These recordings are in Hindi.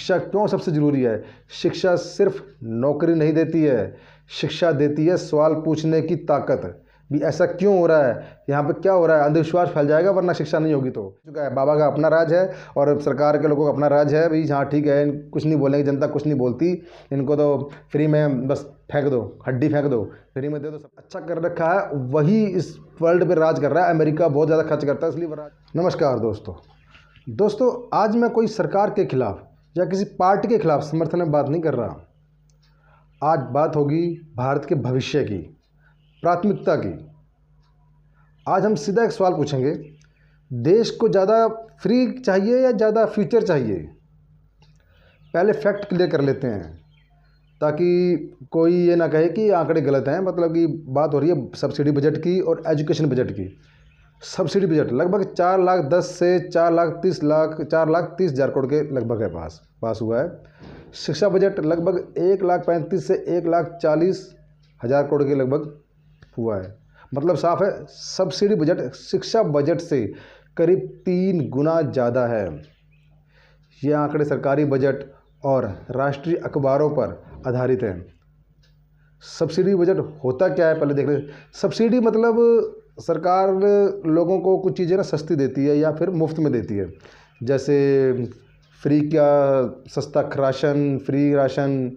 शिक्षा क्यों सबसे ज़रूरी है। शिक्षा सिर्फ नौकरी नहीं देती है, शिक्षा देती है सवाल पूछने की ताकत भी। ऐसा क्यों हो रहा है, यहाँ पे क्या हो रहा है, अंधविश्वास फैल जाएगा वरना शिक्षा नहीं होगी। तो चुका है, बाबा का अपना राज है और सरकार के लोगों का अपना राज है भाई। हाँ ठीक है, कुछ नहीं बोलेंगे, जनता कुछ नहीं बोलती, इनको तो फ्री में बस फेंक दो, हड्डी फेंक दो, फ्री में दे दो, सब अच्छा कर रखा है। वही इस वर्ल्ड पे राज कर रहा है। अमेरिका बहुत ज़्यादा खर्च करता है इसलिए राज। नमस्कार दोस्तों, आज मैं कोई सरकार के खिलाफ या किसी पार्टी के खिलाफ समर्थन में बात नहीं कर रहा। आज बात होगी भारत के भविष्य की, प्राथमिकता की। आज हम सीधा एक सवाल पूछेंगे, देश को ज़्यादा फ्री चाहिए या ज़्यादा फ्यूचर चाहिए। पहले फैक्ट क्लियर कर लेते हैं ताकि कोई ये ना कहे कि आंकड़े गलत हैं। मतलब कि बात हो रही है सब्सिडी बजट की और एजुकेशन बजट की। सब्सिडी बजट लगभग 4,10,000 से 4,30,000 करोड़ के लगभग है, पास हुआ है। शिक्षा बजट लगभग 1,35,000 से 1,40,000 करोड़ के लगभग हुआ है। मतलब साफ है, सब्सिडी बजट शिक्षा बजट से करीब 3 गुना ज़्यादा है। ये आंकड़े सरकारी बजट और राष्ट्रीय अखबारों पर आधारित हैं। सब्सिडी बजट होता क्या है पहले देख लें। सब्सिडी मतलब सरकार लोगों को कुछ चीज़ें ना सस्ती देती है या फिर मुफ्त में देती है। जैसे फ्री का सस्ता राशन, फ्री राशन,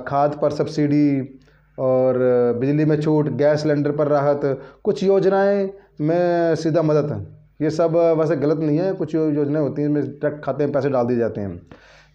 खाद पर सब्सिडी और बिजली में छूट, गैस सिलेंडर पर राहत, कुछ योजनाएं में सीधा मदद। ये सब वैसे गलत नहीं है। कुछ योजनाएं होती हैं इनमें डायरेक्ट खाते में पैसे डाल दिए जाते हैं,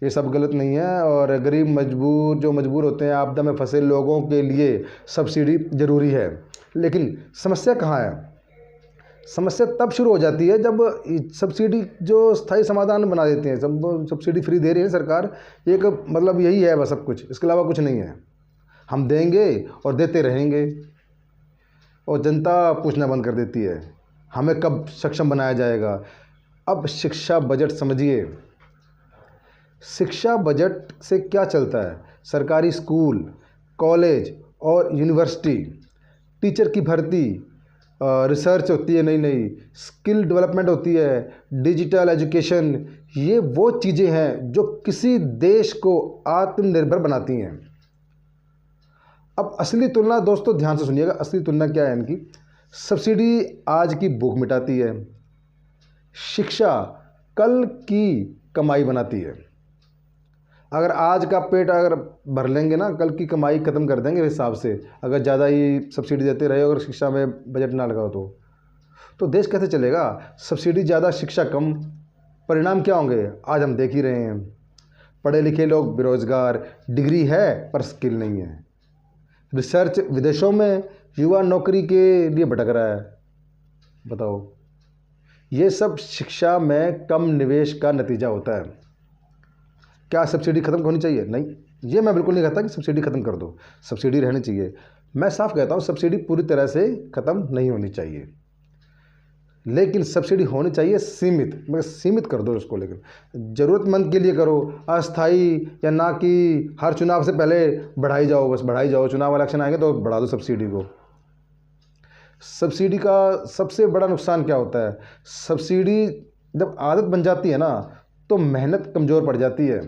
ये सब गलत नहीं है। और गरीब मजबूर होते हैं, आपदा में फंसे लोगों के लिए सब्सिडी ज़रूरी है। लेकिन समस्या कहाँ है? समस्या तब शुरू हो जाती है जब सब्सिडी जो स्थायी समाधान बना देते हैं। सब सब्सिडी फ्री दे रही है सरकार, एक मतलब यही है बस, सब कुछ, इसके अलावा कुछ नहीं है। हम देंगे और देते रहेंगे और जनता पूछना बंद कर देती है हमें कब सक्षम बनाया जाएगा। अब शिक्षा बजट समझिए। शिक्षा बजट से क्या चलता है? सरकारी स्कूल, कॉलेज और यूनिवर्सिटी, टीचर की भर्ती, रिसर्च होती है, नई स्किल डेवलपमेंट होती है, डिजिटल एजुकेशन। ये वो चीज़ें हैं जो किसी देश को आत्मनिर्भर बनाती हैं। अब असली तुलना दोस्तों ध्यान से सुनिएगा, असली तुलना क्या है इनकी। सब्सिडी आज की भूख मिटाती है, शिक्षा कल की कमाई बनाती है। अगर आज का पेट अगर भर लेंगे ना, कल की कमाई ख़त्म कर देंगे हिसाब से। अगर ज़्यादा ही सब्सिडी देते रहे और शिक्षा में बजट ना लगाओ तो देश कैसे चलेगा? सब्सिडी ज़्यादा, शिक्षा कम, परिणाम क्या होंगे आज हम देख ही रहे हैं। पढ़े लिखे लोग बेरोज़गार, डिग्री है पर स्किल नहीं है। रिसर्च विदेशों में, युवा नौकरी के लिए भटक रहा है। बताओ, ये सब शिक्षा में कम निवेश का नतीजा होता है। क्या सब्सिडी खत्म होनी चाहिए? नहीं, ये मैं बिल्कुल नहीं कहता कि सब्सिडी खत्म कर दो, सब्सिडी रहनी चाहिए। मैं साफ कहता हूँ सब्सिडी पूरी तरह से ख़त्म नहीं होनी चाहिए, लेकिन सब्सिडी होनी चाहिए सीमित। मगर सीमित कर दो उसको, लेकिन ज़रूरतमंद के लिए करो, अस्थाई या ना कि हर चुनाव से पहले बढ़ाई जाओ, बस बढ़ाई जाओ। चुनाव इलेक्शन आएंगे तो बढ़ा दो सब्सिडी को। सब्सिडी का सबसे बड़ा नुकसान क्या होता है? सब्सिडी जब आदत बन जाती है ना तो मेहनत कमज़ोर पड़ जाती है,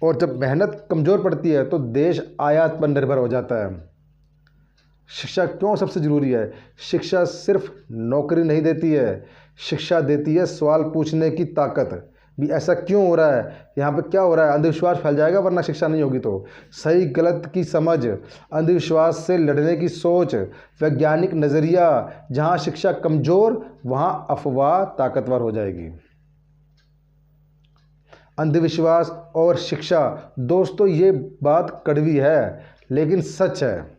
और जब मेहनत कमज़ोर पड़ती है तो देश आयात पर निर्भर हो जाता है। शिक्षा क्यों सबसे ज़रूरी है? शिक्षा सिर्फ नौकरी नहीं देती है, शिक्षा देती है सवाल पूछने की ताकत भी। ऐसा क्यों हो रहा है, यहाँ पे क्या हो रहा है, अंधविश्वास फैल जाएगा वरना शिक्षा नहीं होगी। तो सही गलत की समझ, अंधविश्वास से लड़ने की सोच, वैज्ञानिक नज़रिया। जहाँ शिक्षा कमज़ोर वहाँ अफवाह ताकतवर हो जाएगी। अंधविश्वास और शिक्षा दोस्तों, ये बात कड़वी है लेकिन सच है।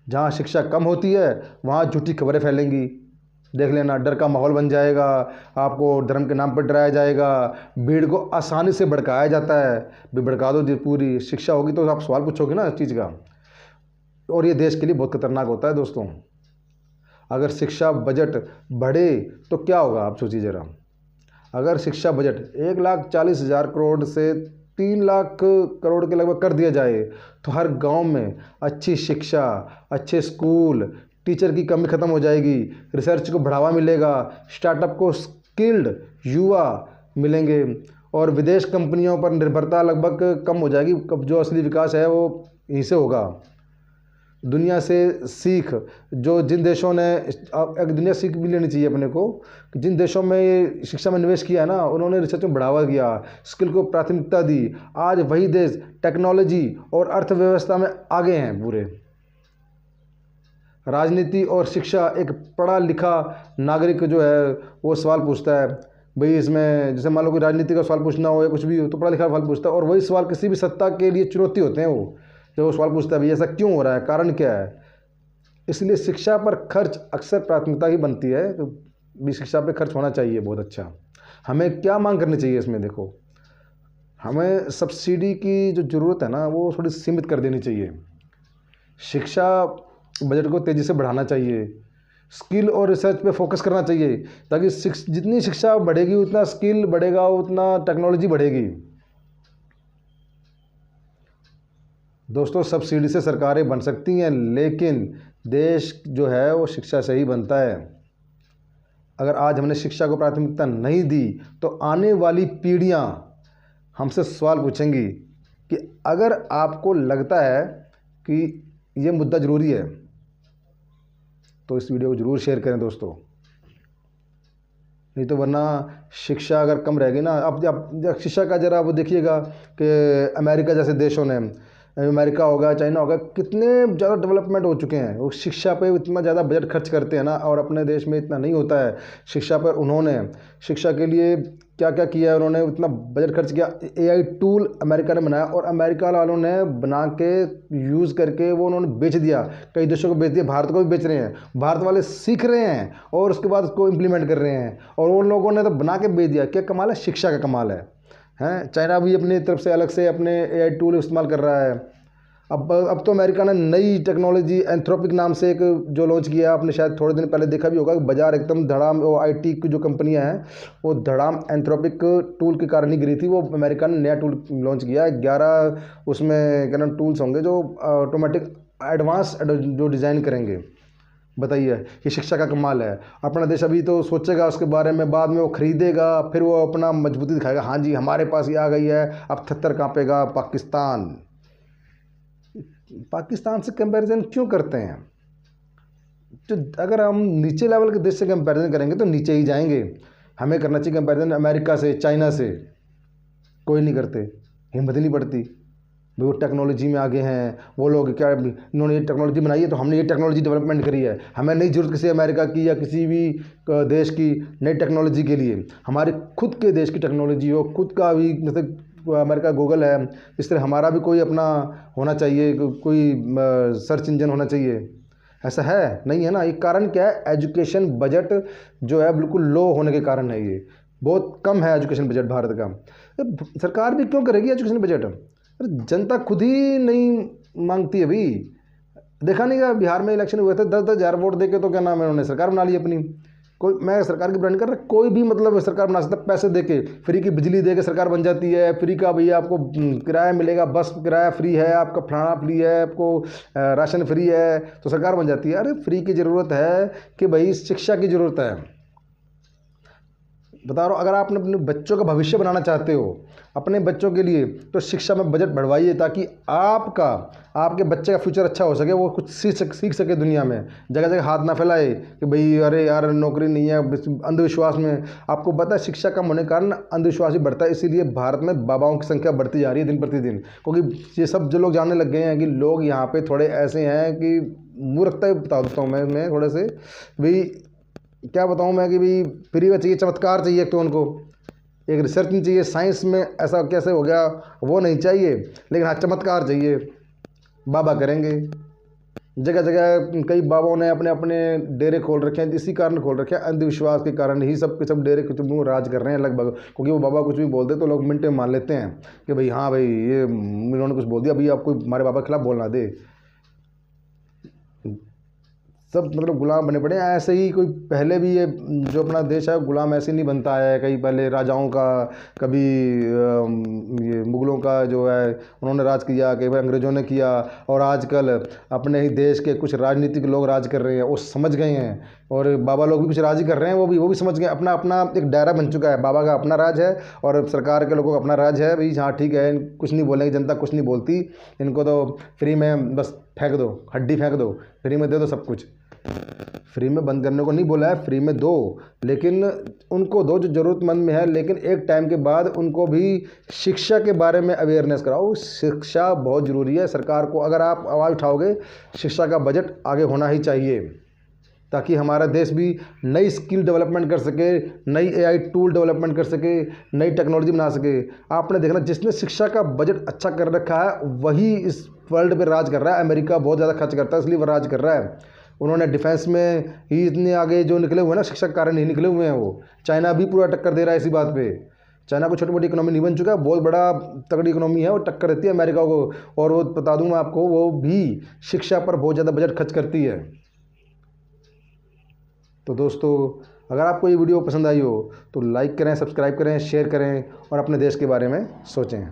जहाँ शिक्षा कम होती है वहाँ झूठी खबरें फैलेंगी। देख लेना, डर का माहौल बन जाएगा, आपको धर्म के नाम पर डराया जाएगा, भीड़ को आसानी से भड़काया जाता है। भी भड़का दो पूरी। शिक्षा होगी तो आप सवाल पूछोगे ना इस चीज़ का, और ये देश के लिए बहुत खतरनाक होता है दोस्तों। अगर शिक्षा बजट बढ़े तो क्या होगा, आप सोचिए ज़रा। अगर शिक्षा बजट 1,40,000 करोड़ से 3 लाख करोड़ के लगभग कर दिया जाए तो हर गांव में अच्छी शिक्षा, अच्छे स्कूल, टीचर की कमी खत्म हो जाएगी, रिसर्च को बढ़ावा मिलेगा, स्टार्टअप को स्किल्ड युवा मिलेंगे और विदेश कंपनियों पर निर्भरता लगभग कम हो जाएगी। कब जो असली विकास है वो यहीं से होगा। दुनिया से सीख, जो जिन देशों ने एक दुनिया सीख भी लेनी चाहिए अपने को कि जिन देशों में ये शिक्षा में निवेश किया है ना, उन्होंने रिसर्च में बढ़ावा दिया, स्किल को प्राथमिकता दी, आज वही देश टेक्नोलॉजी और अर्थव्यवस्था में आगे हैं पूरे। राजनीति और शिक्षा, एक पढ़ा लिखा नागरिक जो है वो सवाल पूछता है भाई इसमें, जैसे मान लो कि राजनीति का सवाल पूछना हो या कुछ भी हो तो पढ़ा लिखा सवाल पूछता है, और वही सवाल किसी भी सत्ता के लिए चुनौती होते हैं। वो जब वो सवाल पूछता है भाई ऐसा क्यों हो रहा है, कारण क्या है। इसलिए शिक्षा पर खर्च अक्सर प्राथमिकता ही बनती है, तो भी शिक्षा पे खर्च होना चाहिए बहुत अच्छा। हमें क्या मांग करनी चाहिए इसमें, देखो हमें सब्सिडी की जो ज़रूरत है ना वो थोड़ी सीमित कर देनी चाहिए। शिक्षा बजट को तेज़ी से बढ़ाना चाहिए, स्किल और रिसर्च पे फोकस करना चाहिए, ताकि जितनी शिक्षा बढ़ेगी उतना स्किल बढ़ेगा, उतना टेक्नोलॉजी बढ़ेगी। दोस्तों सब्सिडी से सरकारें बन सकती हैं, लेकिन देश जो है वो शिक्षा से ही बनता है। अगर आज हमने शिक्षा को प्राथमिकता नहीं दी तो आने वाली पीढ़ियां हमसे सवाल पूछेंगी कि अगर आपको लगता है कि ये मुद्दा ज़रूरी है तो इस वीडियो को ज़रूर शेयर करें दोस्तों, नहीं तो वरना शिक्षा अगर कम रहेगी ना। अब शिक्षा का ज़रा वो देखिएगा कि अमेरिका जैसे देशों ने, अमेरिका होगा, चाइना होगा, कितने ज़्यादा डेवलपमेंट हो चुके हैं, वो शिक्षा पे इतना ज़्यादा बजट खर्च करते हैं ना, और अपने देश में इतना नहीं होता है शिक्षा पर। उन्होंने शिक्षा के लिए क्या क्या किया है, उन्होंने इतना बजट खर्च किया। AI टूल अमेरिका ने बनाया और अमेरिका वालों ने बना के यूज़ करके वो उन्होंने बेच दिया, कई देशों को बेच दिया, भारत को भी बेच रहे हैं। भारत वाले सीख रहे हैं और उसके बाद उसको इम्प्लीमेंट कर रहे हैं, और उन लोगों ने तो बना के बेच दिया। क्या कमाल है, शिक्षा का कमाल है। चाइना भी अपनी तरफ से अलग से अपने AI टूल इस्तेमाल कर रहा है। अब तो अमेरिका ने नई टेक्नोलॉजी एंथ्रोपिक नाम से एक जो लॉन्च किया, आपने शायद थोड़े दिन पहले देखा भी होगा कि बाजार एकदम धड़ाम, वो IT की जो कंपनियां हैं वो धड़ाम एंथ्रोपिक टूल के कारण ही गिरी थी। वो अमेरिका ने नया टूल लॉन्च किया है, 11 उसमें क्या नाम टूल्स होंगे जो ऑटोमेटिक एडवांस जो डिज़ाइन करेंगे। बताइए, ये शिक्षा का कमाल है। अपना देश अभी तो सोचेगा उसके बारे में, बाद में वो खरीदेगा, फिर वो अपना मजबूती दिखाएगा, हाँ जी हमारे पास ये आ गई है, अब थर कांपेगा पाकिस्तान से कंपैरिजन क्यों करते हैं। तो अगर हम नीचे लेवल के देश से कंपैरिजन करेंगे तो नीचे ही जाएंगे। हमें करना चाहिए कंपैरिजन अमेरिका से, चाइना से। कोई नहीं करते, हिम्मत ही नहीं पड़ती। वो टेक्नोलॉजी में आगे हैं वो लोग, क्या इन्होंने ये टेक्नोलॉजी बनाई है तो हमने ये टेक्नोलॉजी डेवलपमेंट करी है। हमें नहीं जरूरत किसी अमेरिका की या किसी भी देश की नई टेक्नोलॉजी के लिए। हमारे खुद के देश की टेक्नोलॉजी हो, खुद का भी, जैसे अमेरिका गूगल है, इस तरह हमारा भी कोई अपना होना चाहिए, कोई सर्च इंजन होना चाहिए। ऐसा है नहीं है ना। ये कारण क्या है, एजुकेशन बजट जो है बिल्कुल लो होने के कारण है। ये बहुत कम है एजुकेशन बजट भारत का। सरकार भी क्यों करेगी एजुकेशन बजट, जनता खुद ही नहीं मांगती। अभी देखा नहीं क्या, बिहार में इलेक्शन हुए थे, 10-10 हज़ार वोट देके तो क्या नाम है उन्होंने सरकार बना ली अपनी। कोई, मैं सरकार की ब्रांड कर रहा, कोई भी मतलब सरकार बना सकता है। पैसे देके, फ्री की बिजली देके सरकार बन जाती है, फ्री का भैया आपको किराया मिलेगा, बस किराया फ्री है, आपका फलाना फ्री है, आपको राशन फ्री है, तो सरकार बन जाती है। अरे फ्री की ज़रूरत है कि भाई शिक्षा की ज़रूरत है। बता रहा हूँ, अगर आप अपने बच्चों का भविष्य बनाना चाहते हो अपने बच्चों के लिए, तो शिक्षा में बजट बढ़वाइए, ताकि आपके बच्चे का फ्यूचर अच्छा हो सके, वो कुछ सीख सके दुनिया में। जगह जगह हाथ ना फैलाए कि भाई अरे यार नौकरी नहीं है, अंधविश्वास में। आपको पता है शिक्षा कम होने के कारण अंधविश्वास ही बढ़ता है, इसीलिए भारत में बाबाओं की संख्या बढ़ती जा रही है दिन प्रतिदिन। क्योंकि ये सब जो लोग जानने लग गए हैं कि लोग यहाँ पे थोड़े ऐसे हैं कि मूर्खता बता देता हूँ मैं थोड़े से भाई, क्या बताऊँ मैं कि भाई फ्री का चाहिए, चमत्कार चाहिए, तो उनको एक रिसर्च नहीं चाहिए साइंस में ऐसा कैसे हो गया वो नहीं चाहिए, लेकिन हाँ चमत्कार चाहिए। बाबा करेंगे, जगह जगह कई बाबाओं ने अपने अपने डेरे खोल रखे हैं, इसी कारण खोल रखे हैं, अंधविश्वास के कारण ही सब के सब डेरे कुछ राज कर रहे हैं लगभग। क्योंकि वो बाबा कुछ भी बोलते तो लोग मिनटे में मान लेते हैं कि भाई हाँ भाई ये इन्होंने कुछ बोल दिया, अभी आपको हमारे बाबा के खिलाफ बोलना दे। सब मतलब गुलाम बने पड़े हैं। ऐसे ही कोई पहले भी ये जो अपना देश है गुलाम ऐसे नहीं बनता है, कहीं पहले राजाओं का, कभी ये मुग़लों का जो है उन्होंने राज किया, कई बार अंग्रेज़ों ने किया, और आजकल अपने ही देश के कुछ राजनीतिक लोग राज कर रहे हैं, वो समझ गए हैं। और बाबा लोग भी कुछ राज ही कर रहे हैं, वो भी समझ गए, अपना अपना एक दायरा बन चुका है। बाबा का अपना राज है और सरकार के लोगों का अपना राज है भाई। हाँ ठीक है, कुछ नहीं बोलेंगे, जनता कुछ नहीं बोलती, इनको तो फ्री में बस फेंक दो, हड्डी फेंक दो, फ्री में दे दो सब कुछ। फ्री में बंद करने को नहीं बोला है, फ्री में दो, लेकिन उनको दो जो ज़रूरतमंद में है, लेकिन एक टाइम के बाद उनको भी शिक्षा के बारे में अवेयरनेस कराओ। शिक्षा बहुत ज़रूरी है। सरकार को अगर आप आवाज़ उठाओगे, शिक्षा का बजट आगे होना ही चाहिए, ताकि हमारा देश भी नई स्किल डेवलपमेंट कर सके, नई एआई टूल डेवलपमेंट कर सके, नई टेक्नोलॉजी बना सके। आपने देखना, जिसने शिक्षा का बजट अच्छा कर रखा है वही इस वर्ल्ड पे राज कर रहा है। अमेरिका बहुत ज़्यादा खर्च करता है, इसलिए वो राज कर रहा है। उन्होंने डिफेंस में ही इतने आगे जो निकले हुए हैं ना, शिक्षा के कारण ही निकले हुए हैं वो। चाइना भी पूरा टक्कर दे रहा है इसी बात पे। चाइना को छोटी मोटी इकोनॉमी नहीं बन चुका है, बहुत बड़ा तगड़ी इकोनॉमी है, वो टक्कर देती है अमेरिका को। और वो बता दूँ मैं आपको, वो भी शिक्षा पर बहुत ज़्यादा बजट खर्च करती है। तो दोस्तों, अगर आपको ये वीडियो पसंद आई हो तो लाइक करें, सब्सक्राइब करें, शेयर करें और अपने देश के बारे में सोचें।